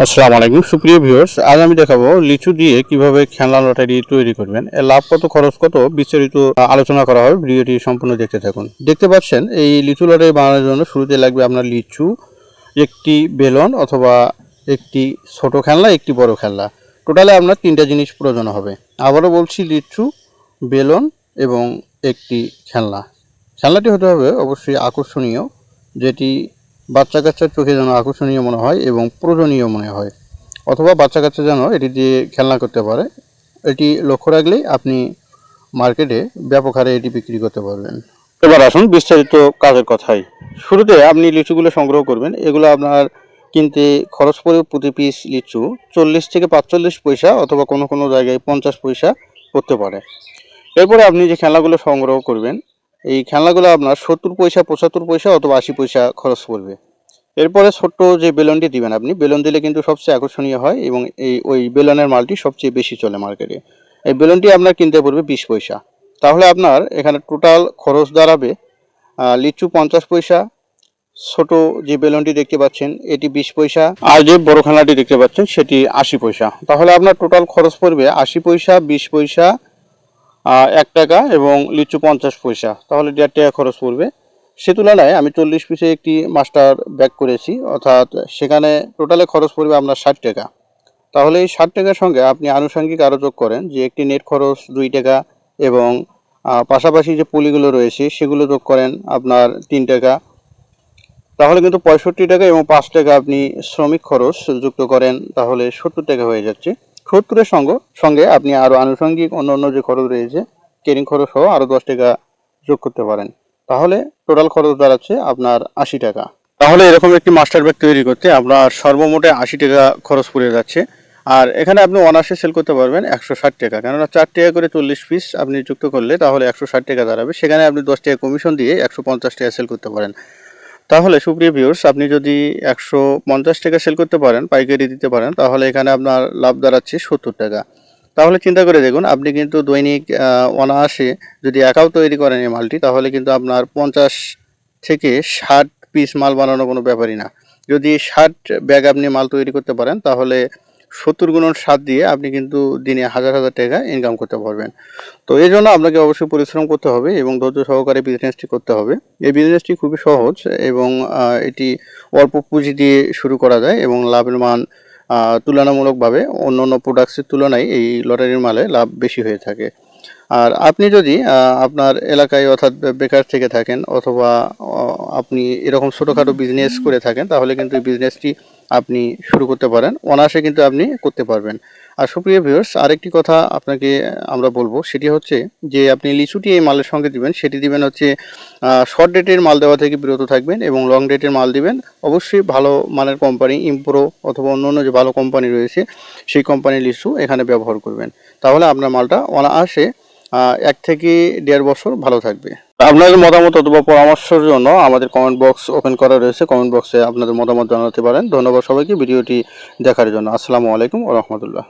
আসসালামু আলাইকুম সুপ্রিয় ভিউয়ার্স, আজ আমি দেখাবো লিচু দিয়ে কিভাবে খেলনা লটারি তৈরি করবেন। এর লাভ কত, খরচ কত, বিস্তারিত আলোচনা করা হবে। ভিডিওটি সম্পূর্ণ দেখতে থাকুন। দেখতে পাচ্ছেন এই লিচু লটারি বানানোর জন্য শুরুতে লাগবে আপনার লিচু, একটি বেলুন অথবা একটি ছোট খেলনা, একটি বড় খেলনা। টোটালে আপনার তিনটা জিনিস প্রয়োজন হবে। আবারও বলছি, লিচু, বেলুন এবং একটি খেলনা। খেলনাটি হতে হবে অবশ্যই আকর্ষণীয়, যেটি বাচ্চা কাচ্চার চোখে যেন আকর্ষণীয় মনে হয় এবং প্রয়োজনীয় মনে হয়, অথবা বাচ্চা কাচ্চা যেন এটি দিয়ে খেলনা করতে পারে। এটি লক্ষ্য রাখলেই আপনি মার্কেটে ব্যাপক হারে এটি বিক্রি করতে পারবেন। এবার আসুন বিস্তারিত কাজের কথাই। শুরুতে আপনি লিচুগুলো সংগ্রহ করবেন। এগুলো আপনার কিনতে খরচ পড়ে প্রতি পিস লিচু 40 থেকে 45 পয়সা, অথবা কোনো কোনো জায়গায় 50 পয়সা পড়তে পারে। এরপরে আপনি যে খেলনাগুলো সংগ্রহ করবেন, এই খেলনাগুলো আপনার 70 পয়সা, 75 পয়সা অথবা 80 পয়সা খরচ পড়বে। এরপরে ছোট্ট যে বেলুনটি দিবেন, আপনি বেলুন দিলে কিন্তু সবচেয়ে আকর্ষণীয় হয় এবং ওই বেলুনের মালটি সবচেয়ে বেশি চলে মার্কেটে। এই বেলুনটি আপনার কিনতে পড়বে 20 পয়সা। তাহলে আপনার এখানে টোটাল খরচ দাঁড়াবে লিচু 50 পয়সা, ছোট যে বেলুনটি দেখতে পাচ্ছেন এটি 20 পয়সা, আর যে বড় খেলনাটি দেখতে পাচ্ছেন সেটি 80 পয়সা। তাহলে আপনার টোটাল খরচ পড়বে 80 পয়সা, 20 পয়সা, 1 টাকা এবং লিচু 50 পয়সা। তাহলে 1.5 টাকা খরচ পড়বে। সে তুলনায় আমি 40 পিসে একটি মাস্টার ব্যাগ করেছি, অর্থাৎ সেখানে টোটালে খরচ পড়বে আপনার 60 টাকা। তাহলে এই 60 টাকার সঙ্গে আপনি আনুষঙ্গিক আরও যোগ করেন যে একটি নেট খরচ 2 টাকা এবং পাশাপাশি যে পুলিগুলো রয়েছে সেগুলো যোগ করেন আপনার 3 টাকা। তাহলে কিন্তু 65 টাকা এবং 5 টাকা আপনি শ্রমিক খরচ যুক্ত করেন, তাহলে 70 টাকা হয়ে যাচ্ছে। 70-এর সঙ্গে আপনি আরও আনুষঙ্গিক অন্য যে খরচ রয়েছে, কেরিং খরচ সহ আরও 10 টাকা যোগ করতে পারেন। তাহলে টোটাল খরচ দাঁড়াচ্ছে আপনার 80 টাকা। তাহলে এরকম একটি মাস্টার ব্যাগ তৈরি করতে আপনার সর্বমোটে 80 টাকা খরচ পড়ে যাচ্ছে। আর এখানে আপনি অনায়াসে সেল করতে পারবেন 160 টাকা, কেননা 4 টাকা করে 40 পিস আপনি যুক্ত করলে তাহলে 160 টাকা দাঁড়াবে। সেখানে আপনি 10 টাকা কমিশন দিয়ে 150 টাকা সেল করতে পারেন। তাহলে সুপ্রিয় ভিউয়ার্স, আপনি যদি 150 টাকা সেল করতে পারেন, পাইকারি দিতে পারেন, তাহলে এখানে আপনার লাভ দাঁড়াচ্ছে 70 টাকা। তাহলে চিন্তা করে দেখুন, আপনি কিন্তু দৈনিক অনায়াসে যদি একাও তৈরি করেন এই মালটি, তাহলে কিন্তু আপনার 50 থেকে 60 পিস মাল বানানো কোনো ব্যাপারই না। যদি 60 ব্যাগ আপনি মাল তৈরি করতে পারেন, তাহলে 70 গুণন 7 দিয়ে আপনি কিন্তু দিনে হাজার টাকা ইনকাম করতে পারবেন। তো এই জন্য আপনাকে অবশ্যই পরিশ্রম করতে হবে এবং ধৈর্য সহকারে বিজনেসটি করতে হবে। এই বিজনেসটি খুবই সহজ এবং এটি অল্প পুঁজি দিয়ে শুরু করা যায় এবং লাভের মান তুলনামূলকভাবে অন্য প্রোডাক্টসের তুলনায় এই লটারির মালে লাভ বেশি হয়ে থাকে। আর আপনি যদি আপনার এলাকায় অর্থাৎ বেকার থেকে থাকেন, অথবা আপনি এরকম ছোটোখাটো বিজনেস করে থাকেন, তাহলে কিন্তু এই বিজনেসটি আপনি শুরু করতে পারেন, অনায়াসে কিন্তু আপনি করতে পারবেন। আর সুপ্রিয় ভিউয়ার্স, আরেকটি কথা আপনাকে আমরা বলবো, সেটি হচ্ছে যে আপনি লিচুটি এই মালের সঙ্গে দিবেন, সেটি দিবেন হচ্ছে শর্ট ডেটের মাল দেওয়া থেকে বিরত থাকবেন এবং লং ডেটের মাল দিবেন অবশ্যই ভালো মানের কোম্পানি, ইমপ্রো অথবা অন্য যে ভালো কোম্পানি রয়েছে সেই কোম্পানির লিচু এখানে ব্যবহার করবেন। তাহলে আপনার মালটা অনায়াসে 1 থেকে 1.5 বছর ভালো থাকবে। আপনাদের মতামত অথবা পরামর্শের জন্য আমাদের কমেন্ট বক্স ওপেন করা রয়েছে, কমেন্ট বক্সে আপনাদের মতামত জানাতে পারেন। ধন্যবাদ সবাইকে ভিডিওটি দেখার জন্য। আসসালামু আলাইকুম ওয়া রাহমাতুল্লাহ।